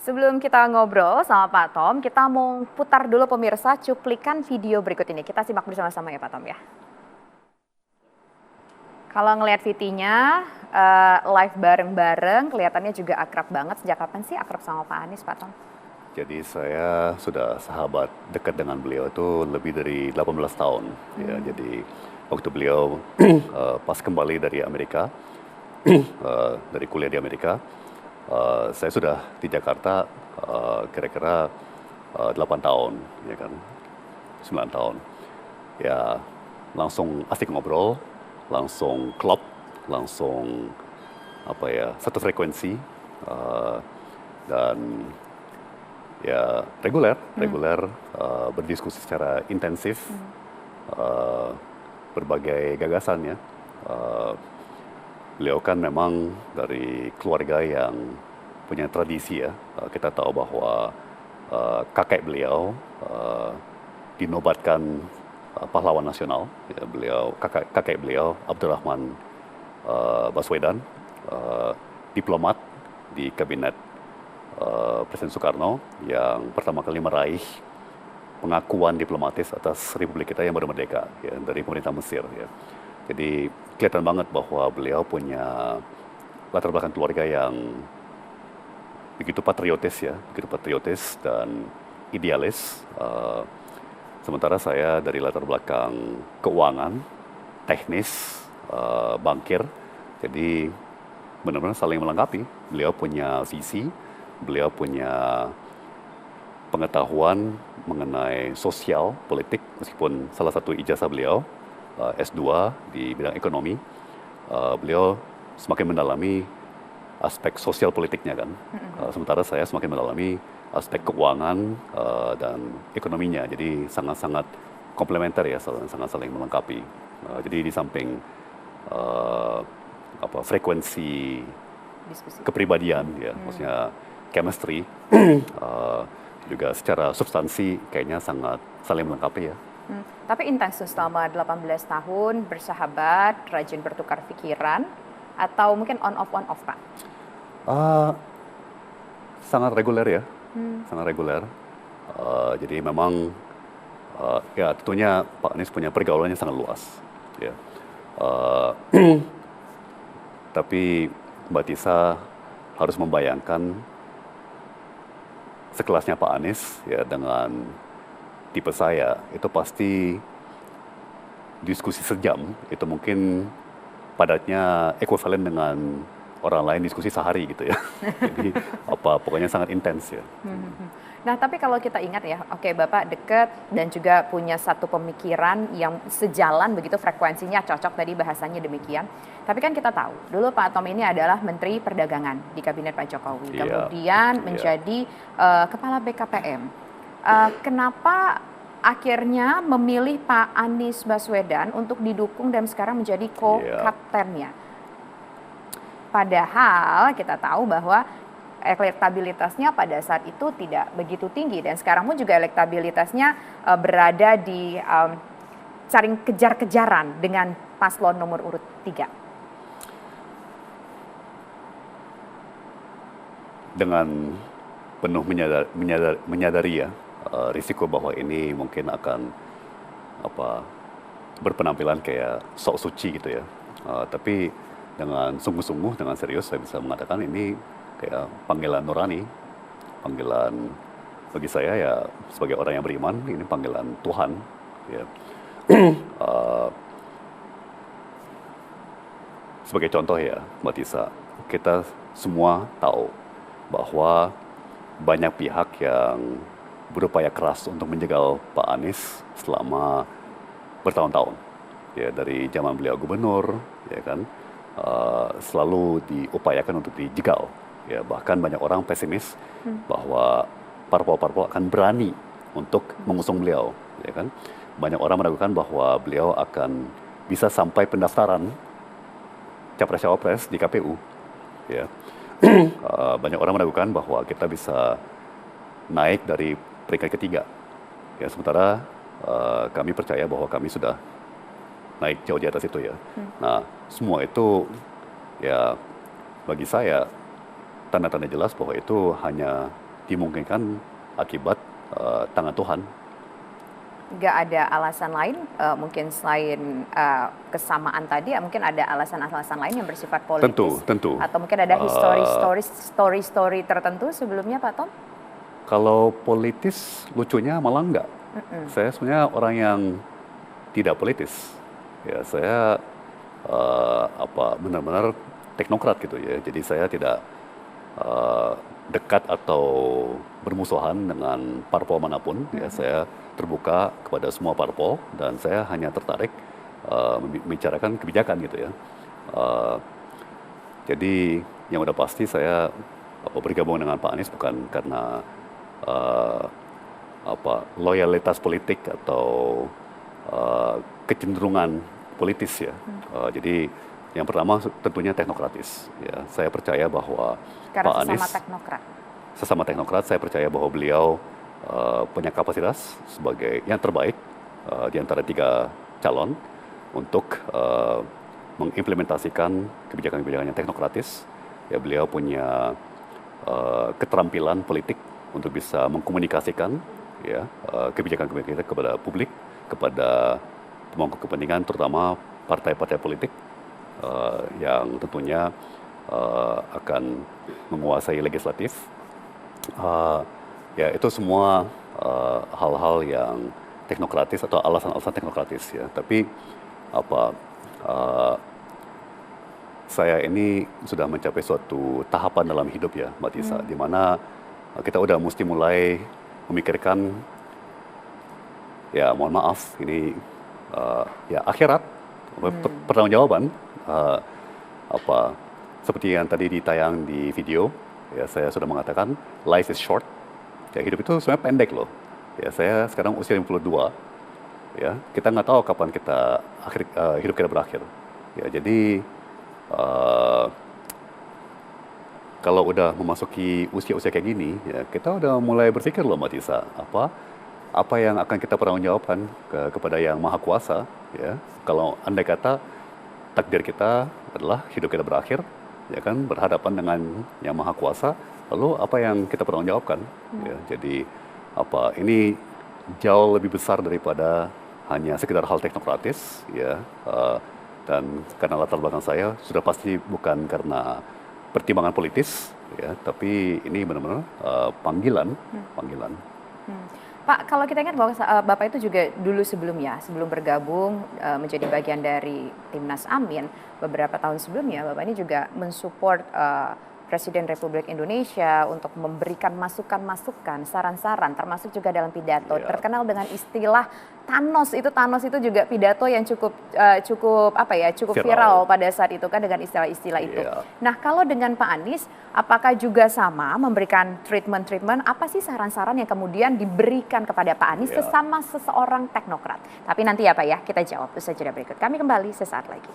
Sebelum kita ngobrol sama Pak Tom, kita mau putar dulu pemirsa cuplikan video berikut ini. Kita simak bersama-sama ya Pak Tom ya. Kalau ngelihat VT-nya live bareng-bareng, kelihatannya juga akrab banget. Sejak kapan sih akrab sama Pak Anies, Pak Tom? Jadi saya sudah sahabat dekat dengan beliau itu lebih dari 18 tahun. Ya, jadi waktu beliau pas kembali dari Amerika, dari kuliah di Amerika, saya sudah di Jakarta kira-kira 8 tahun, ya kan, 9 tahun. Ya, langsung asik ngobrol, langsung klop, langsung satu frekuensi, dan ya reguler berdiskusi secara intensif, berbagai gagasan ya. Beliau kan memang dari keluarga yang punya tradisi ya. Kita tahu bahwa kakek beliau dinobatkan pahlawan nasional. Ya, kakek beliau Abdurrahman Baswedan, diplomat di kabinet Presiden Soekarno yang pertama kali meraih pengakuan diplomatis atas Republik kita yang baru merdeka ya, dari pemerintah Mesir ya. Jadi kelihatan banget bahwa beliau punya latar belakang keluarga yang begitu patriotis dan idealis. Sementara saya dari latar belakang keuangan, teknis, bankir, jadi benar-benar saling melengkapi. Beliau punya visi, beliau punya pengetahuan mengenai sosial, politik, meskipun salah satu ijazah beliau S2 di bidang ekonomi, beliau semakin mendalami aspek sosial politiknya kan. Sementara saya semakin mendalami aspek keuangan dan ekonominya, jadi sangat-sangat komplementer ya, sangat saling melengkapi. Jadi di samping frekuensi Diskusi. kepribadian ya, maksudnya chemistry, juga secara substansi kayaknya sangat saling melengkapi ya. Tapi intens selama 18 tahun bersahabat, rajin bertukar pikiran, atau mungkin on off Pak? Sangat reguler ya, sangat reguler. Jadi memang ya tentunya Pak Anies punya pergaulannya sangat luas ya. Tapi Mbak Tisa harus membayangkan sekelasnya Pak Anies ya dengan tipe saya, itu pasti diskusi sejam itu mungkin padatnya ekuivalen dengan orang lain diskusi sehari gitu ya. Jadi pokoknya sangat intens ya. Nah, tapi kalau kita ingat ya, oke Bapak dekat dan juga punya satu pemikiran yang sejalan begitu, frekuensinya cocok, tadi bahasanya demikian. Tapi kan kita tahu, dulu Pak Tom ini adalah Menteri Perdagangan di Kabinet Pak Jokowi. Kemudian menjadi Kepala BKPM. Kenapa akhirnya memilih Pak Anies Baswedan untuk didukung dan sekarang menjadi co-kaptennya? Padahal kita tahu bahwa elektabilitasnya pada saat itu tidak begitu tinggi, dan sekarang pun juga elektabilitasnya berada di saling kejar-kejaran dengan paslon nomor urut 3. Dengan penuh menyadari ya risiko bahwa ini mungkin akan berpenampilan kayak sok suci gitu ya. Tapi dengan sungguh-sungguh, dengan serius saya bisa mengatakan ini kayak panggilan nurani, panggilan bagi saya ya sebagai orang yang beriman, ini panggilan Tuhan ya. Sebagai contoh ya Mbak Tisa, kita semua tahu bahwa banyak pihak yang berupaya keras untuk menjegal Pak Anies selama bertahun-tahun ya, dari zaman beliau gubernur ya kan, selalu diupayakan untuk dijegal ya. Bahkan banyak orang pesimis bahwa parpol-parpol akan berani untuk mengusung beliau ya kan. Banyak orang meragukan bahwa beliau akan bisa sampai pendaftaran capres-cawapres di KPU ya. Banyak orang meragukan bahwa kita bisa naik dari peringkat ketiga ya, sementara kami percaya bahwa kami sudah naik jauh di atas itu ya. Nah, semua itu ya bagi saya tanda-tanda jelas bahwa itu hanya dimungkinkan akibat tangan Tuhan. Nggak ada alasan lain, mungkin selain kesamaan tadi, mungkin ada alasan-alasan lain yang bersifat politis. Tentu. Atau mungkin ada story tertentu sebelumnya, Pak Tom? Kalau politis, lucunya malah enggak. Saya sebenarnya orang yang tidak politis. Ya, saya benar-benar teknokrat gitu ya. Jadi saya tidak dekat atau bermusuhan dengan parpol manapun. Ya, saya terbuka kepada semua parpol dan saya hanya tertarik membicarakan kebijakan gitu ya. Jadi yang udah pasti saya bergabung dengan Pak Anies bukan karena loyalitas politik atau kecenderungan politis ya. Jadi yang pertama tentunya teknokratis. Ya, saya percaya bahwa karena Pak Anies sesama teknokrat, saya percaya bahwa beliau punya kapasitas sebagai yang terbaik di antara 3 calon untuk mengimplementasikan kebijakan-kebijakan yang teknokratis. Ya, beliau punya keterampilan politik untuk bisa mengkomunikasikan ya kebijakan-kebijakan kita kepada publik, kepada pemangku kepentingan, terutama partai-partai politik yang tentunya akan menguasai legislatif. Ya, itu semua hal-hal yang teknokratis atau alasan-alasan teknokratis ya. Tapi saya ini sudah mencapai suatu tahapan dalam hidup ya, Mbak Tisa, di mana kita udah mesti mulai memikirkan, ya mohon maaf, ini ya akhirat, pertanggungjawaban, seperti yang tadi ditayang di video, ya saya sudah mengatakan, life is short, ya hidup itu sebenarnya pendek loh. Ya, saya sekarang usia 52, ya kita nggak tahu kapan hidup kita berakhir. Ya, jadi kalau udah memasuki usia-usia kayak gini, ya kita udah mulai berpikir loh Mbak Tisa, apa yang akan kita pertanggungjawabkan kepada Yang Maha Kuasa, ya. Kalau andai kata takdir kita adalah hidup kita berakhir, ya kan, berhadapan dengan Yang Maha Kuasa, lalu apa yang kita pertanggungjawabkan? Ya, jadi ini jauh lebih besar daripada hanya sekedar hal teknokratis, ya. Dan karena latar belakang saya sudah pasti bukan karena pertimbangan politis, ya, tapi ini benar-benar panggilan. Pak, kalau kita ingat bahwa Bapak itu juga dulu sebelum bergabung menjadi bagian dari Timnas Amin, beberapa tahun sebelumnya Bapak ini juga mensupport Presiden Republik Indonesia untuk memberikan masukan-masukan, saran-saran, termasuk juga dalam pidato. Yeah. Terkenal dengan istilah Thanos itu juga pidato yang cukup viral pada saat itu kan, dengan istilah-istilah itu. Yeah. Nah, kalau dengan Pak Anies, apakah juga sama memberikan treatment? Apa sih saran-saran yang kemudian diberikan kepada Pak Anies sesama seseorang teknokrat? Tapi nanti ya Pak ya, kita jawab usai jeda berikut. Kami kembali sesaat lagi.